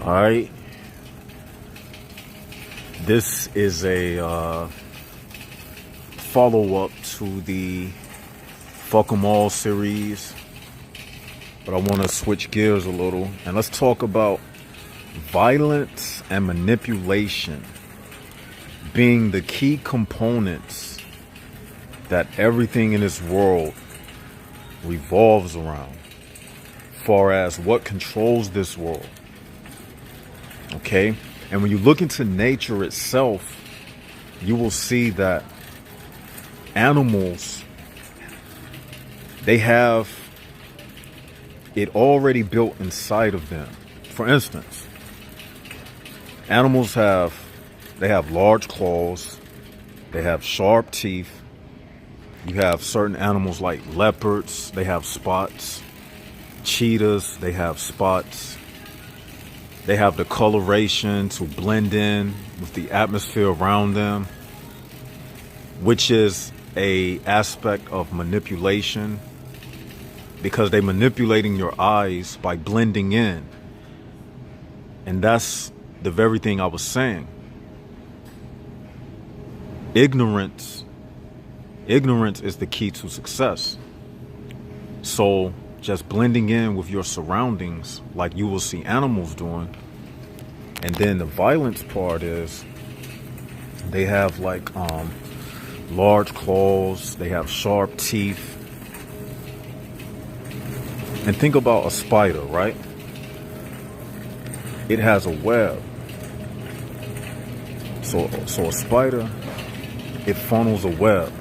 All right. This is a follow-up to the Fuck 'em All series, but I want to switch gears a little and let's talk about violence and manipulation being the key components that everything in this world revolves around, far as what controls this world. Okay? And when you look into nature itself, you will see that animals, they have it already built inside of them. For instance, animals have large claws, they have sharp teeth. You have certain animals like leopards, they have spots. Cheetahs, they have spots. They have the coloration to blend in with the atmosphere around them, which is a aspect of manipulation, because they're manipulating your eyes by blending in. And that's the very thing I was saying. Ignorance is the key to success. So just blending in with your surroundings like you will see animals doing. And then the violence part is they have like large claws, they have sharp teeth. And think about a spider, right? It has a web. So a spider, it funnels a web.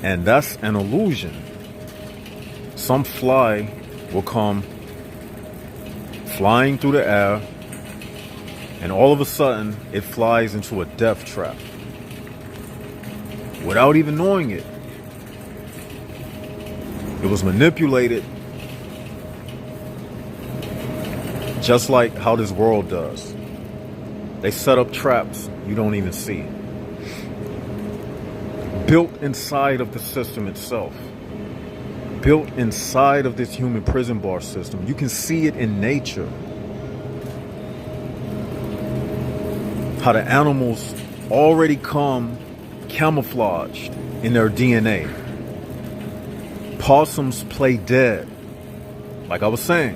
And that's an illusion. Some fly will come flying through the air, and all of a sudden it flies into a death trap without even knowing it. It was manipulated, just like how this world does. They set up traps you don't even see, built inside of the system itself. Built inside of this human prison bar system. You can see it in nature. How the animals already come camouflaged in their DNA. Possums play dead. Like I was saying,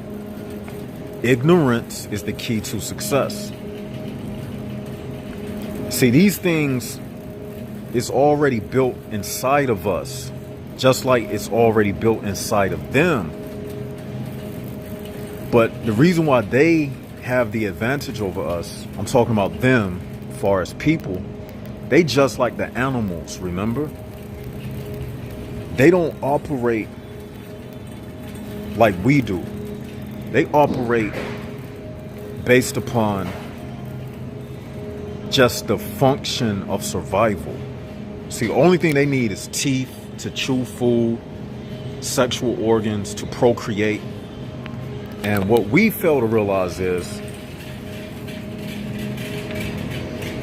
ignorance is the key to success. See, these things is already built inside of us, just like it's already built inside of them. But the reason why they have the advantage over us, I'm talking about them as far as people, they just like the animals, remember? They don't operate like we do. They operate based upon just the function of survival. See, the only thing they need is teeth to chew food, sexual organs to procreate. And what we fail to realize is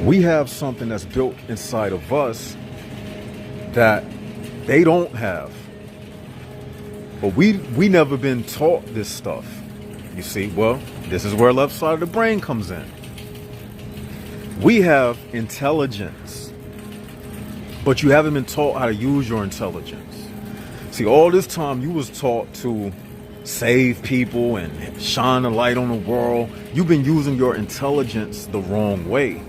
we have something that's built inside of us that they don't have. But we never been taught this stuff. You see, well, this is where left side of the brain comes in. We have intelligence, but you haven't been taught how to use your intelligence. See, all this time you was taught to save people and shine a light on the world. You've been using your intelligence the wrong way.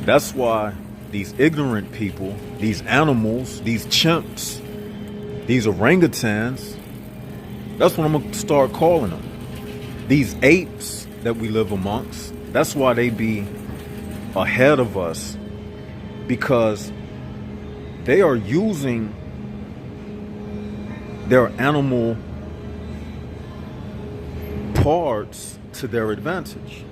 That's why these ignorant people, these animals, these chimps, these orangutans, that's what I'm going to start calling them. These apes that we live amongst, that's why they be ahead of us, because they are using their animal parts to their advantage,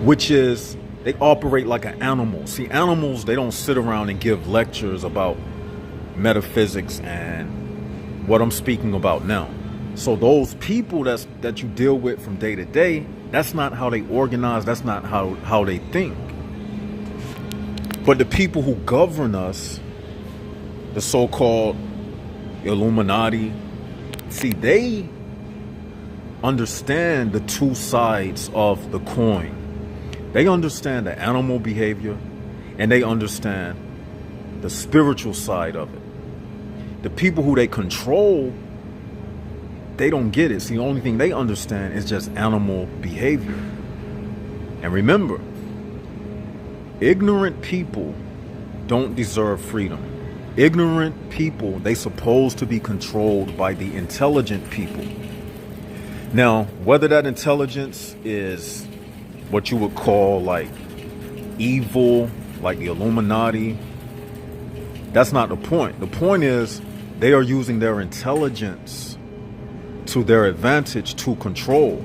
which is they operate like an animal. See, animals, they don't sit around and give lectures about metaphysics and what I'm speaking about now. So those people that you deal with from day to day, that's not how they organize. That's not how they think. But the people who govern us, the so-called Illuminati, see, they understand the two sides of the coin. They understand the animal behavior and they understand the spiritual side of it. The people who they control, they don't get it. See, the only thing they understand is just animal behavior. And remember, ignorant people don't deserve freedom. Ignorant people, they supposed to be controlled by the intelligent people. Now, whether that intelligence is what you would call like evil, like the Illuminati, that's not the point. The point is they are using their intelligence to their advantage to control.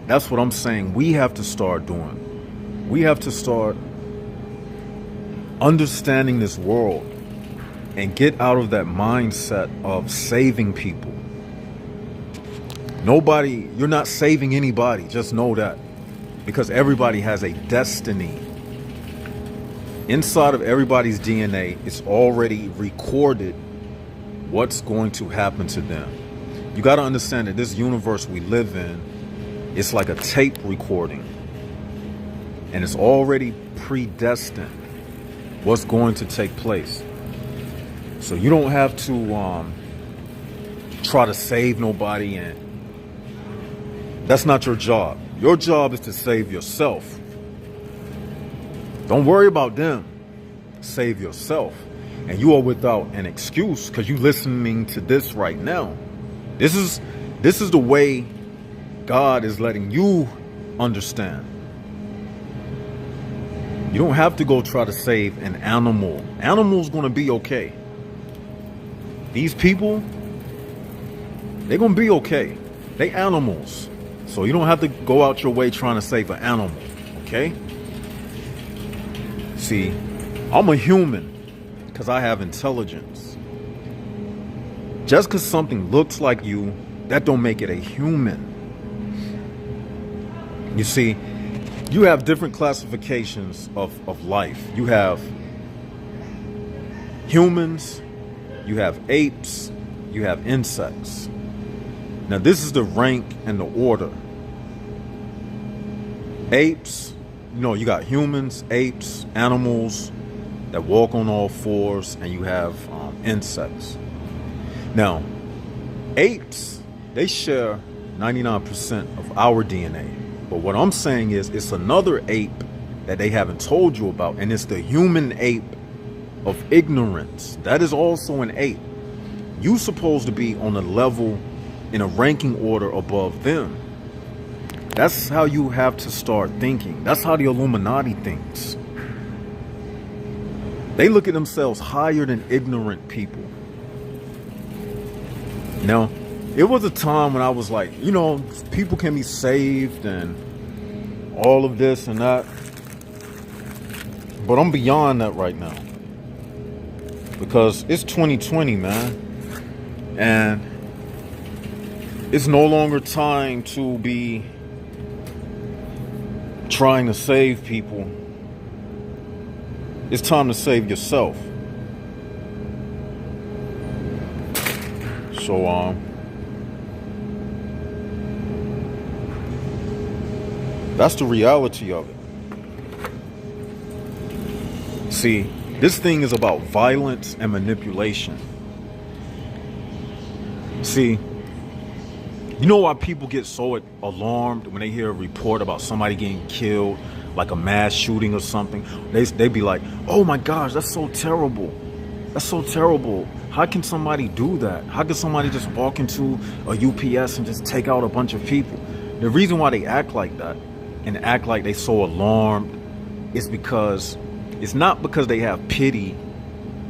That's what I'm saying we have to start doing. We have to start understanding this world and get out of that mindset of saving people. Nobody, you're not saving anybody. Just know that. Because everybody has a destiny. Inside of everybody's DNA, it's already recorded what's going to happen to them. You got to understand that this universe we live in, it's like a tape recording. And it's already predestined what's going to take place. So you don't have to try to save nobody, and that's not your job. Your job is to save yourself. Don't worry about them. Save yourself. And you are without an excuse because you're listening to this right now. This is the way God is letting you understand. You don't have to go try to save an animal. Animal's going to be okay. These people, they're going to be okay. They animals. So you don't have to go out your way trying to save an animal. Okay? See, I'm a human because I have intelligence. Just because something looks like you, that don't make it a human. You see, you have different classifications of life. You have humans, you have apes, you have insects. Now this is the rank and the order. Apes, you got humans, apes, animals that walk on all fours, and you have insects. Now, apes, they share 99% of our DNA. But what I'm saying is it's another ape that they haven't told you about, and it's the human ape of ignorance. That is also an ape. You're supposed to be on a level in a ranking order above them. That's how you have to start thinking. That's how the Illuminati thinks. They look at themselves higher than ignorant people. Now, it was a time when I was like, people can be saved and all of this and that. But I'm beyond that right now. Because it's 2020, man. And it's no longer time to be trying to save people. It's time to save yourself. So, that's the reality of it. See, this thing is about violence and manipulation. See, you know why people get so alarmed when they hear a report about somebody getting killed, like a mass shooting or something? They be like, oh my gosh, that's so terrible. That's so terrible. How can somebody do that? How can somebody just walk into a UPS and just take out a bunch of people? The reason why they act like that and act like they so alarmed is because it's not because they have pity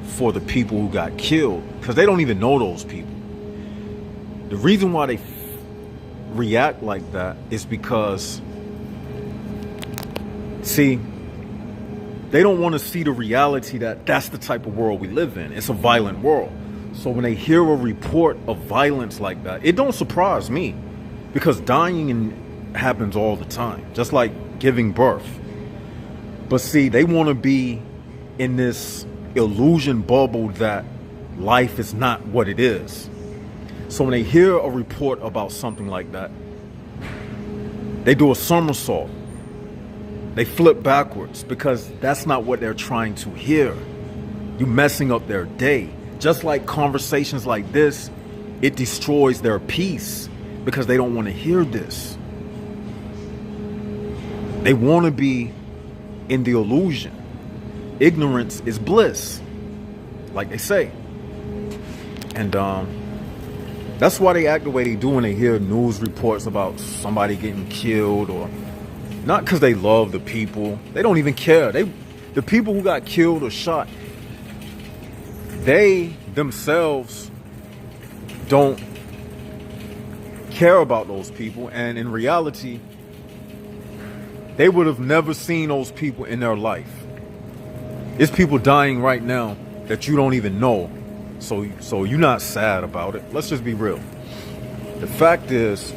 for the people who got killed, because they don't even know those people. The reason why they react like that is because, see, they don't want to see the reality that that's the type of world we live in. It's a violent world. So when they hear a report of violence like that, it don't surprise me, because dying happens all the time, just like giving birth. But see, they want to be in this illusion bubble that life is not what it is. So when they hear a report about something like that, They do a somersault. They flip backwards because that's not what they're trying to hear. You messing up their day. Just like conversations like this, it destroys their peace because they don't want to hear this. They want to be in the illusion. Ignorance is bliss, like they say. And that's why they act the way they do when they hear news reports about somebody getting killed, or not because they love the people. They don't even care. The people who got killed or shot, they themselves don't care about those people. And in reality, they would have never seen those people in their life. There's people dying right now that you don't even know. So you're not sad about it. Let's just be real. The fact is,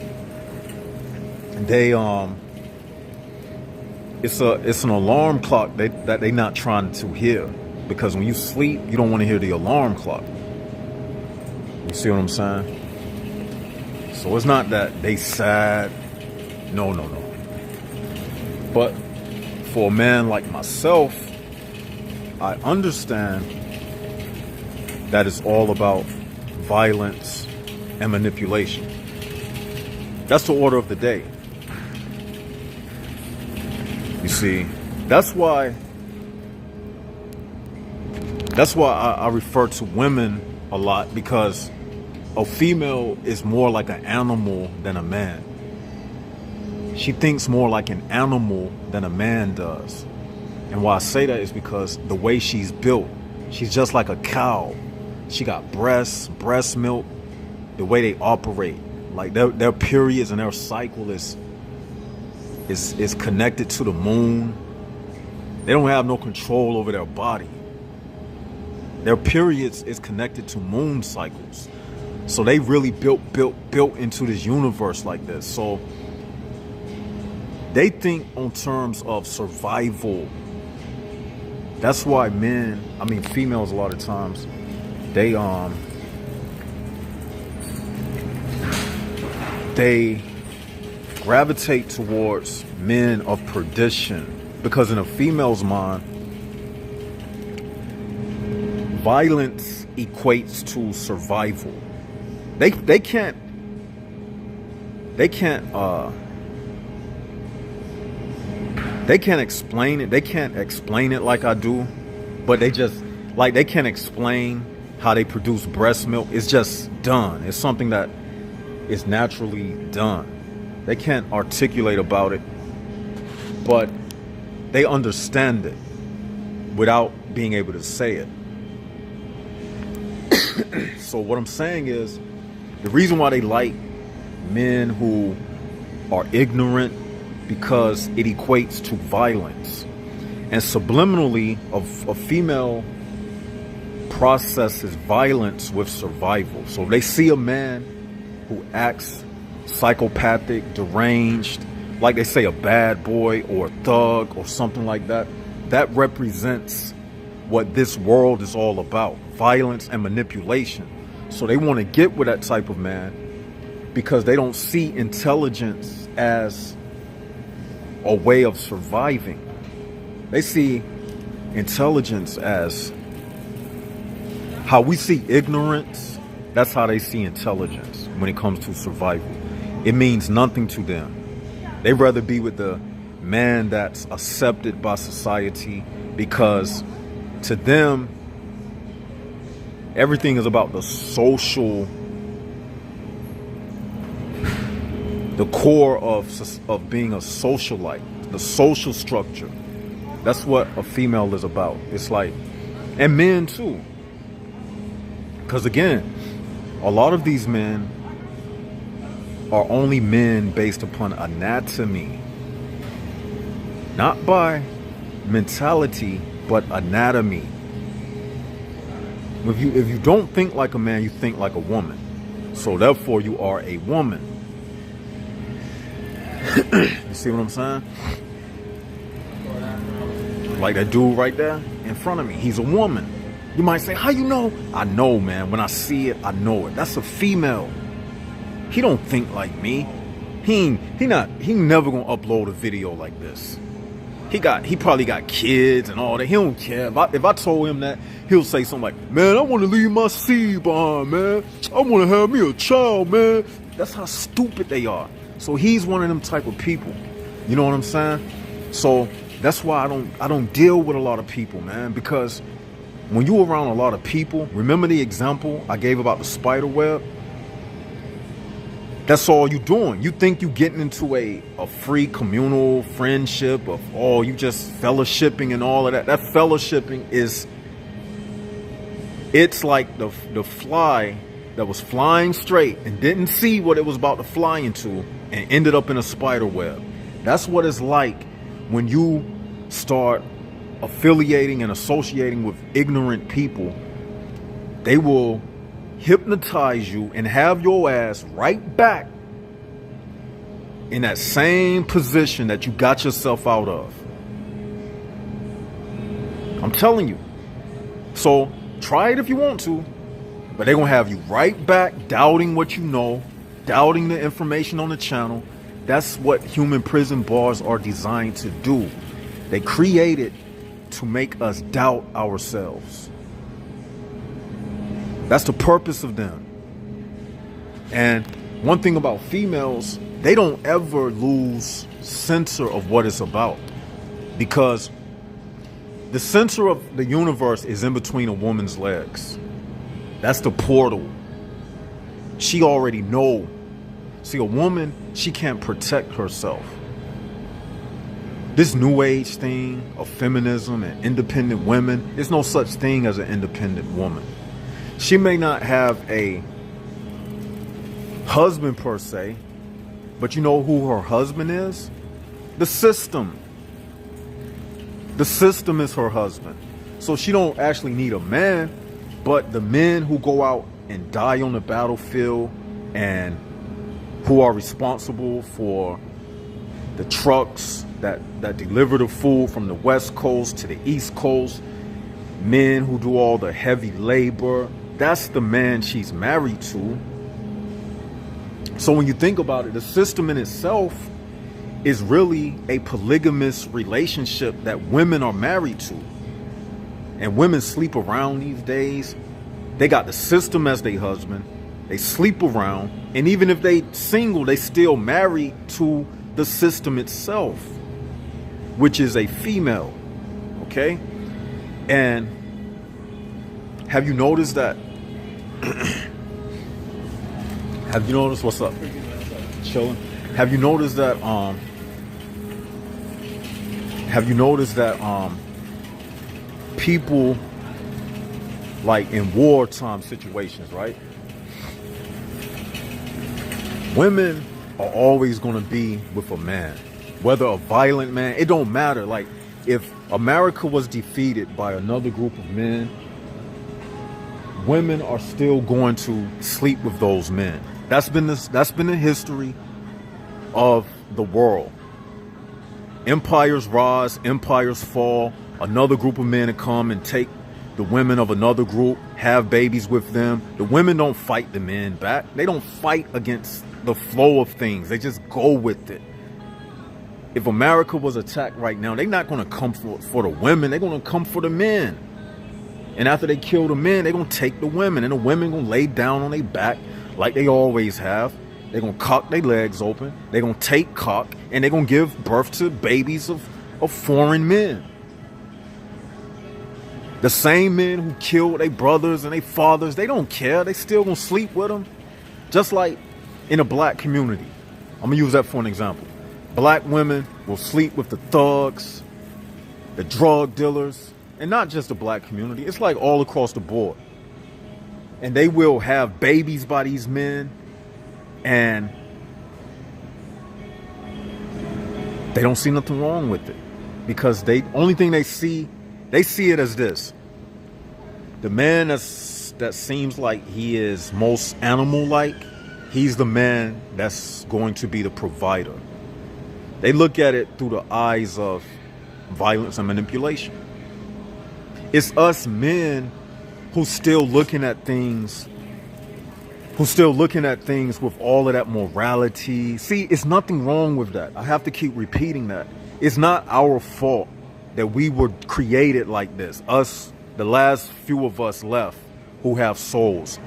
it's an alarm clock that they not trying to hear. Because when you sleep, you don't want to hear the alarm clock. You see what I'm saying? So it's not that they sad. No. But for a man like myself, I understand that it's all about violence and manipulation. That's the order of the day. You see, that's why I refer to women a lot, because a female is more like an animal than a man. She thinks more like an animal than a man does. And why I say that is because the way she's built, she's just like a cow. She got breasts, breast milk, the way they operate. Like their periods and their cycle is connected to the moon. They don't have no control over their body. Their periods is connected to moon cycles. So they really built into this universe like this. So they think on terms of survival. That's why females a lot of times, they gravitate towards men of perdition, because in a female's mind, violence equates to survival. They can't explain it. They can't explain it like I do, but they can't explain how they produce breast milk. It's just done. It's something that is naturally done. They can't articulate about it, but they understand it without being able to say it. So what I'm saying is, the reason why they like men who are ignorant, because it equates to violence. And subliminally, a female processes violence with survival. So if they see a man who acts psychopathic, deranged, like they say a bad boy or a thug or something like that, that represents what this world is all about: violence and manipulation. So they want to get with that type of man because they don't see intelligence as a way of surviving. They see intelligence as how we see ignorance. That's how they see intelligence when it comes to survival. It means nothing to them. They'd rather be with the man that's accepted by society, because to them, everything is about the social, the core of being a socialite, the social structure. That's what a female is about. It's like, and men too. Because again, a lot of these men are only men based upon anatomy. Not by mentality, but anatomy. If you don't think like a man, you think like a woman. So therefore you are a woman. You see what I'm saying? Like that dude right there in front of me, he's a woman. You might say, how you know? I know, man. When I see it, I know it. That's a female. He don't think like me. he never gonna upload a video like this. He probably got kids and all that. He don't care. If I told him that, he'll say something like, man, I want to leave my seed behind, man. I want to have me a child, man. That's how stupid they are. So he's one of them type of people. You know what I'm saying? So that's why I don't deal with a lot of people, man, because when you're around a lot of people, remember the example I gave about the spider web? That's all you doing. You think you getting into a free communal friendship of, oh, you just fellowshipping and all of that. That fellowshipping it's like the fly that was flying straight and didn't see what it was about to fly into and ended up in a spider web. That's what it's like when you start affiliating and associating with ignorant people. They will hypnotize you and have your ass right back in that same position that you got yourself out of. I'm telling you. So try it if you want to, but they're gonna have you right back doubting what you know, doubting the information on the channel. That's what human prison bars are designed to do. They created to make us doubt ourselves. That's the purpose of them. And one thing about females, they don't ever lose center of what it's about, because the center of the universe is in between a woman's legs. That's the portal. She already know. See, a woman, she can't protect herself. This new age thing of feminism and independent women, there's no such thing as an independent woman. She may not have a husband per se, but you know who her husband is? The system. The system is her husband. So she don't actually need a man, but the men who go out and die on the battlefield and who are responsible for the trucks that deliver the food from the West Coast to the East Coast, men who do all the heavy labor, that's the man she's married to. So when you think about it, the system in itself is really a polygamous relationship that women are married to. And women sleep around these days. They got the system as their husband. They sleep around. And even if they single, they still married to the system itself, which is a female. Okay? And have you noticed that? Have you noticed what's up? Chilling. Have you noticed that people, like in wartime situations, right? Women are always going to be with a man, whether a violent man, it don't matter. Like if America was defeated by another group of men, women are still going to sleep with those men. That's been the history of the world. Empires rise, empires fall. Another group of men come and take the women of another group, have babies with them. The women don't fight the men back. They don't fight against the flow of things. They just go with it. If America was attacked right now, they're not going to come for the women. They're going to come for the men. And after they kill the men, they're going to take the women. And the women going to lay down on their back like they always have. They're going to cock their legs open. They're going to take cock. And they're going to give birth to babies of foreign men. The same men who killed their brothers and their fathers, they don't care. They still going to sleep with them. Just like in a black community. I'm going to use that for an example. Black women will sleep with the thugs, the drug dealers, and not just the black community. It's like all across the board. And they will have babies by these men. And they don't see nothing wrong with it. Because only thing they see it as this. The man that seems like he is most animal-like, he's the man that's going to be the provider. They look at it through the eyes of violence and manipulation. It's us men who's still looking at things, who's still looking at things with all of that morality. See, it's nothing wrong with that. I have to keep repeating that. It's not our fault that we were created like this. Us, the last few of us left who have souls.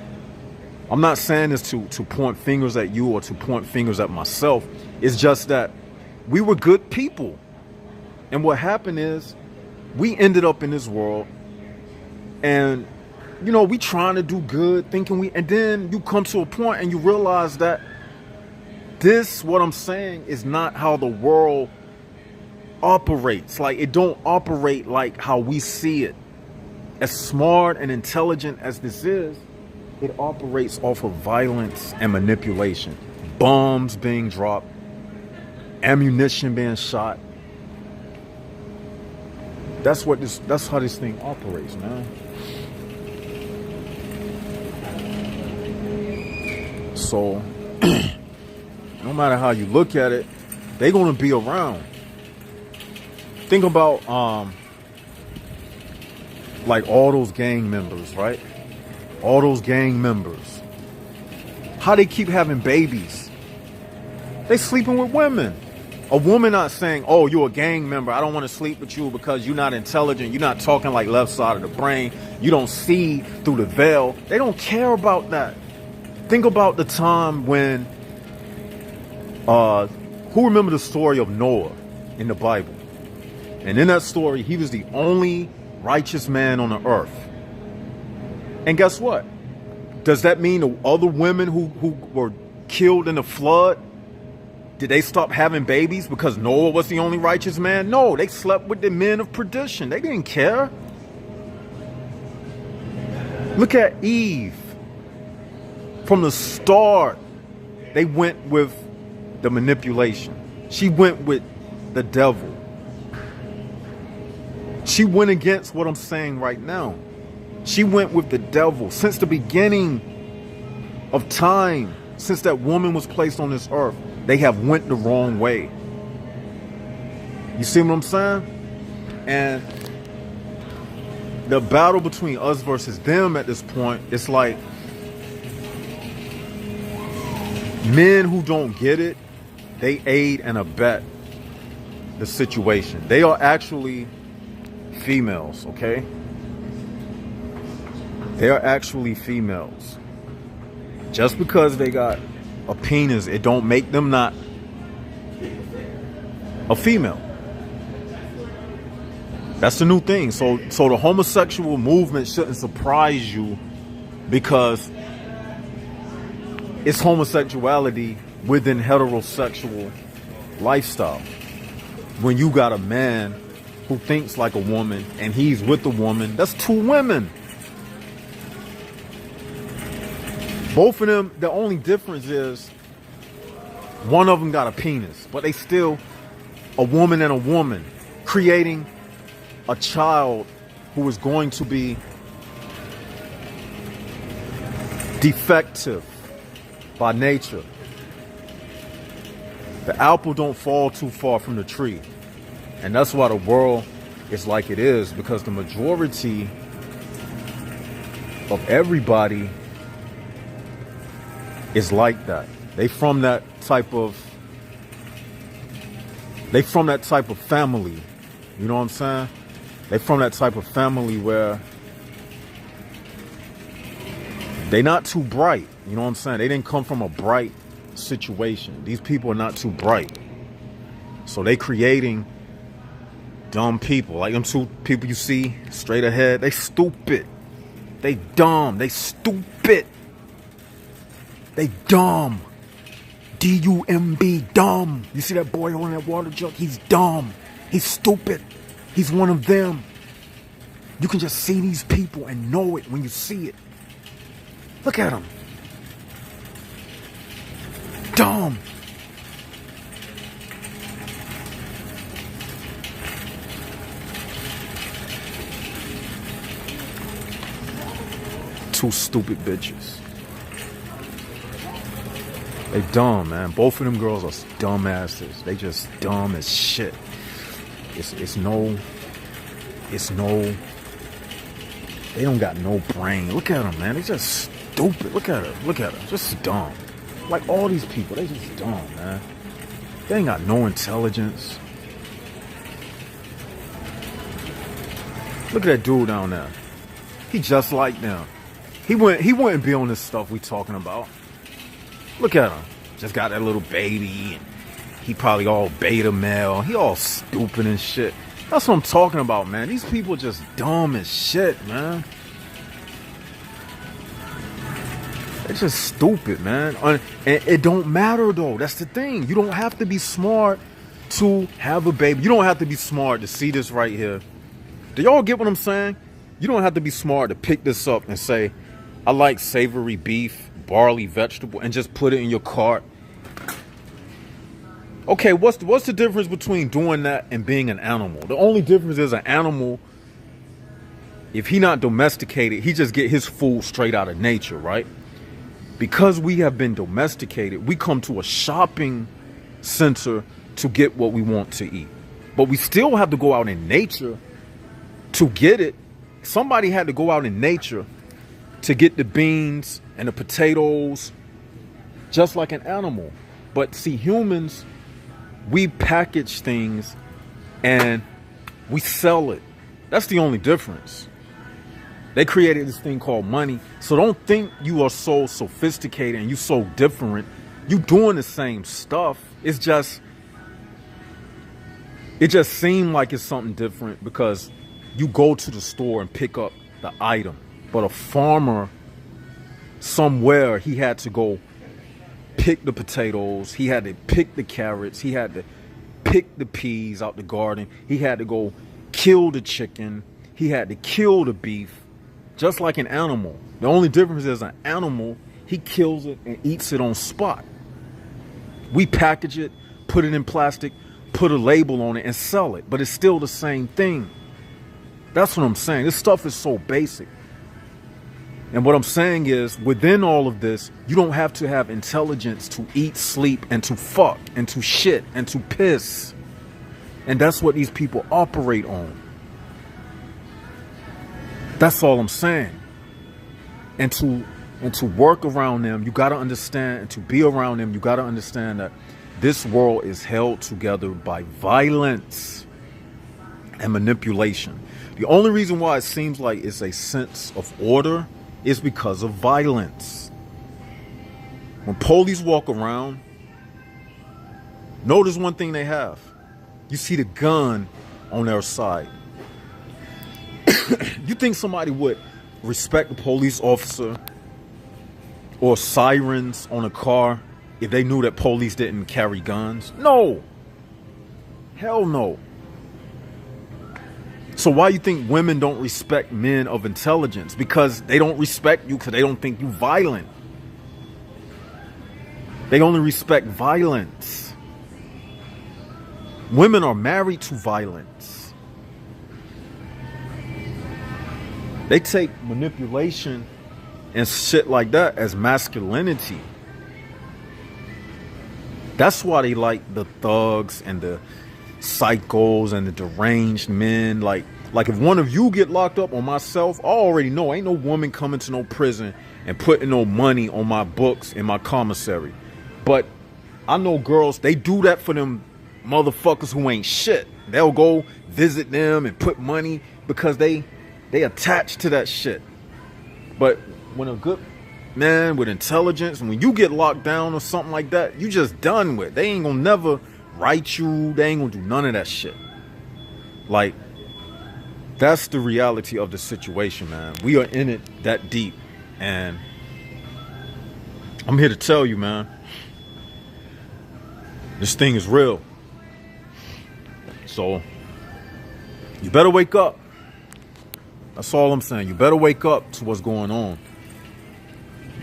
I'm not saying this to point fingers at you or to point fingers at myself. It's just that we were good people. And what happened is we ended up in this world and, you know, we trying to do good, thinking and then you come to a point and you realize that what I'm saying is not how the world operates. Like, it don't operate like how we see it. As smart and intelligent as this is, it operates off of violence and manipulation. Bombs being dropped, ammunition being shot. That's how this thing operates, man. So no matter how you look at it, they're gonna be around. Think about like all those gang members, right? All those gang members. How they keep having babies. They sleeping with women. A woman not saying, oh, you're a gang member, I don't want to sleep with you because you're not intelligent, you're not talking like left side of the brain, you don't see through the veil. They don't care about that. Think about the time when who remember the story of Noah in the Bible? And in that story, he was the only righteous man on the earth. And guess what? Does that mean the other women who were killed in the flood, did they stop having babies because Noah was the only righteous man? No, they slept with the men of perdition. They didn't care. Look at Eve. From the start, they went with the manipulation. She went with the devil. She went against what I'm saying right now. She went with the devil. Since the beginning of time, since that woman was placed on this earth, they have went the wrong way. You see what I'm saying? And the battle between us versus them at this point, it's like men who don't get it, they aid and abet the situation. They are actually females, okay? They are actually females. Just because they got a penis, it don't make them not a female. That's the new thing. So the homosexual movement shouldn't surprise you because it's homosexuality within heterosexual lifestyle. When you got a man who thinks like a woman and he's with a woman, that's two women. Both of them, the only difference is one of them got a penis, but they still a woman and a woman, creating a child who is going to be defective by nature. The apple don't fall too far from the tree. And that's why the world is like it is, because the majority of everybody is like that. They from that type of family. You know what I'm saying? They from that type of family where they not too bright. You know what I'm saying? They didn't come from a bright situation. These people are not too bright. So they creating dumb people. Like them two people you see straight ahead, they stupid. They dumb. They stupid. They dumb. D-U-M-B, dumb. You see that boy holding that water jug? He's dumb. He's stupid. He's one of them. You can just see these people and know it when you see it. Look at him. Dumb. Two stupid bitches. They dumb, man. Both of them girls are dumbasses. They just dumb as shit. It's no. They don't got no brain. Look at them, man. They just stupid. Look at her. Look at her. Just dumb. Like all these people, they just dumb, man. They ain't got no intelligence. Look at that dude down there. He just like them. He wouldn't be on this stuff we talking about. Look at him. Just got that little baby. And he probably all beta male. He all stupid and shit. That's what I'm talking about, man. These people just dumb as shit, man. They're just stupid, man. And it don't matter, though. That's the thing. You don't have to be smart to have a baby. You don't have to be smart to see this right here. Do y'all get what I'm saying? You don't have to be smart to pick this up and say, I like savory beef, barley vegetable, and just put it in your cart. Okay, what's the difference between doing that and being an animal? The only difference is an animal, if he not domesticated, he just get his food straight out of nature, right? Because we have been domesticated, we come to a shopping center to get what we want to eat. But we still have to go out in nature to get it. Somebody had to go out in nature to get the beans and the potatoes, just like an animal. But see, humans, we package things and we sell it. That's the only difference. They created this thing called money. So don't think you are so sophisticated and you so different. You doing the same stuff. It just seemed like it's something different because you go to the store and pick up the item. But a farmer somewhere, he had to go pick the potatoes. He had to pick the carrots. He had to pick the peas out the garden. He had to go kill the chicken. He had to kill the beef. Just like an animal. The only difference is an animal, he kills it and eats it on spot. We package it, put it in plastic, put a label on it and sell it. But it's still the same thing. That's what I'm saying. This stuff is so basic. And what I'm saying is, within all of this, you don't have to have intelligence to eat, sleep, and to fuck, and to shit, and to piss. And that's what these people operate on. That's all I'm saying. And to work around them, you got to understand, and to be around them, you got to understand that this world is held together by violence and manipulation. The only reason why it seems like it's a sense of order is because of violence. When police walk around, notice one thing they have. You see the gun on their side. You think somebody would respect a police officer or sirens on a car if they knew that police didn't carry guns? No. Hell no. So why you think women don't respect men of intelligence? Because they don't respect you because they don't think you violent. They only respect violence. Women are married to violence. They take manipulation and shit like that as masculinity. That's why they like the thugs and the psychos and the deranged men. Like if one of you get locked up, or myself, I already know ain't no woman coming to no prison and putting no money on my books in my commissary. But I know girls, they do that for them motherfuckers who ain't shit. They'll go visit them and put money because they attach to that shit. But when a good man with intelligence, when you get locked down or something like that, you just done with. They ain't gonna never write you. They ain't gonna do none of that shit. Like, that's the reality of the situation, man. We are in it that deep. And I'm here to tell you, man, this thing is real. So you better wake up. That's all I'm saying. You better wake up to what's going on.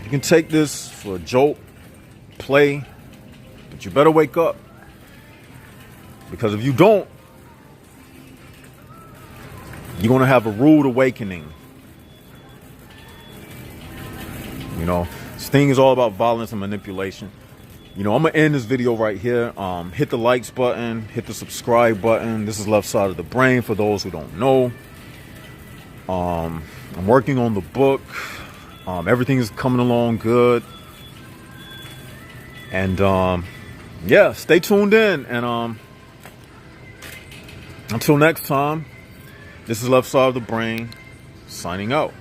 You can take this for a joke, play, but you better wake up. Because if you don't, you're going to have a rude awakening. You know, this thing is all about violence and manipulation. You know, I'm going to end this video right here. Hit the likes button, hit the subscribe button. This is Left Side of the Brain for those who don't know. I'm working on the book. Everything is coming along good. And yeah, stay tuned in. And until next time, this is Left Side of the Brain signing out.